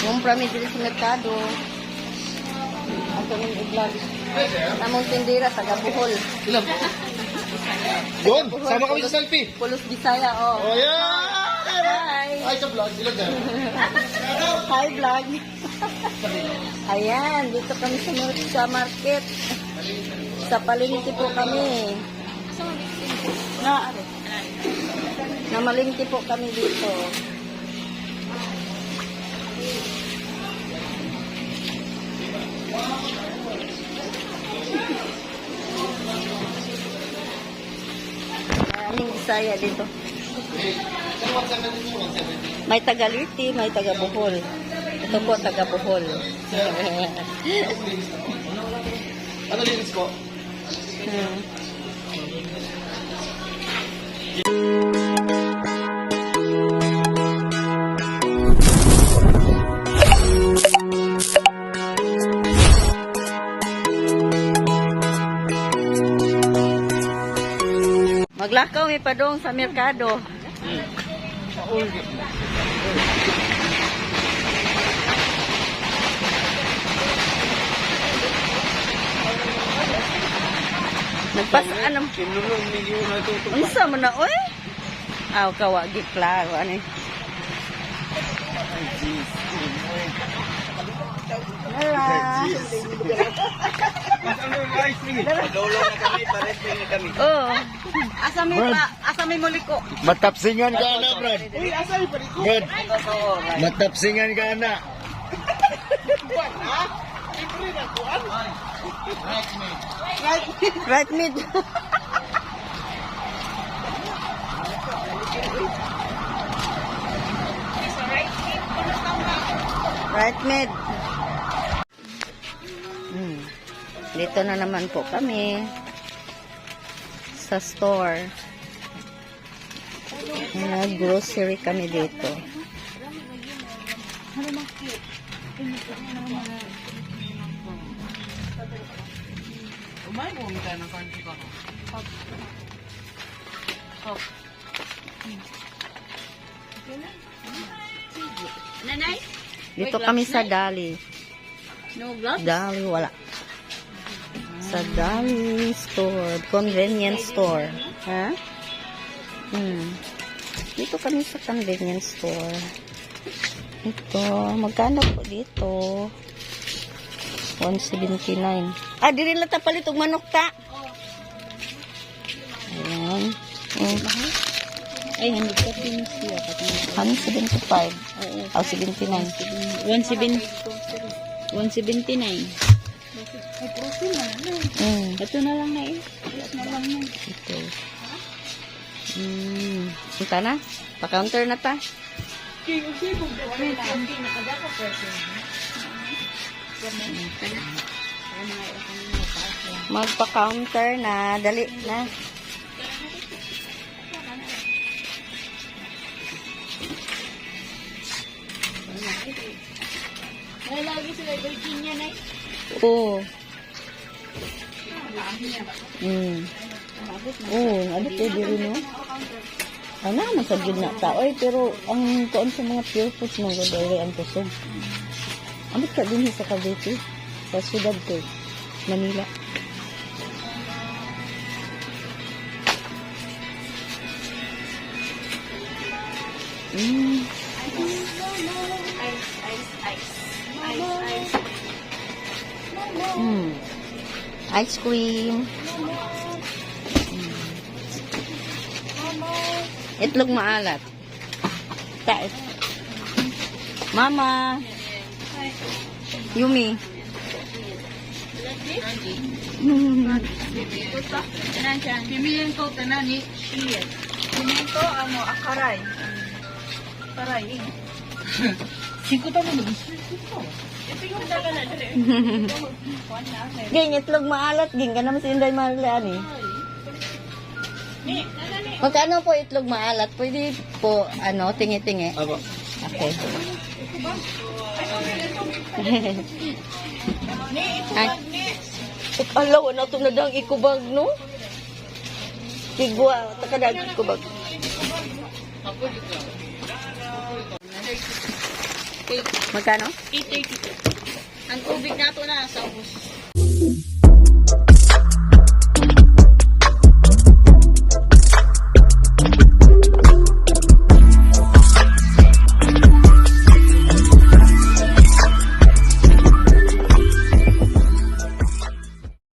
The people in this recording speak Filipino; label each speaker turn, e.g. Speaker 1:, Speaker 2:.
Speaker 1: Yung prami dito sa merkado. Ato ng i-vlog. Namong tindira, taga Bohol.
Speaker 2: Ilan po? Doon, sama kami sa selfie.
Speaker 1: Pulos Bisaya, oh.
Speaker 2: Oh, yeah!
Speaker 1: Hi!
Speaker 2: Ay, sa vlog, ilan dyan?
Speaker 1: Hi, vlog. Ayan, dito kami sa market. Sa palengke po kami. Namalengke po kami dito. Maraming Bisaya dito. May taga Liti, may taga Bohol. Ito po, taga Bohol.
Speaker 2: Ano linis ko?
Speaker 1: Maglakaw may padong sa merkado. Nagpasaan ang unsa mo na oy? Aw kawagi klaro ani. Oh. Asa may muliko.
Speaker 2: Matapsingan ka na, Brad. Uy, asa may paliko? Brad, matapsingan ka na.
Speaker 1: Right mid. Right mid. Dito na naman po kami sa store. Grocery kami dito.
Speaker 3: Nanay?
Speaker 1: Dito kami sa Dali.
Speaker 3: No gloves?
Speaker 1: Dali, wala. Sa Dali store. Convenience store. Ha? Dito kami sa convenience store. Ito. Magkano po dito? 179. Ah, di rin lang tapalit og manok ta. Ayan.
Speaker 3: Ay, hindi ka siya.
Speaker 1: 175. Oh, 79.
Speaker 3: 179.
Speaker 1: Ito.
Speaker 3: Ito na lang na eh.
Speaker 1: Ito. Punta na. Pa-counter na ta. Magpa-counter na. Dali na.
Speaker 3: Lagi sila Virginia na eh.
Speaker 1: Oo. Ano pwede rin no? Ano, masagid na tao eh. Pero ang kuon sa mga pure foods mga gadari ang kusog. Amot ka din sa Cavite. Sa siyudad ko. Manila. Ice cream. Itlog maalat. Mama. Yumi.
Speaker 3: Tanan siya. Pimilin ko tanan ni Shia. Pimilin ko ano, akaray. Akaray eh. Siko ta mo. Ito yung dala na dali.
Speaker 1: Ging, itlog maalat. Ging, ka naman si Inday Marlean eh. Magkano po itlog maalat? Pwede po, ano, tingi-tingi.
Speaker 2: Aba.
Speaker 1: Okay. Ay. Alaw na ito na dang ikubag, no? Kigwa, takadang ikubag. Magkano?
Speaker 3: 832. Ang tubig nato na sa ubos.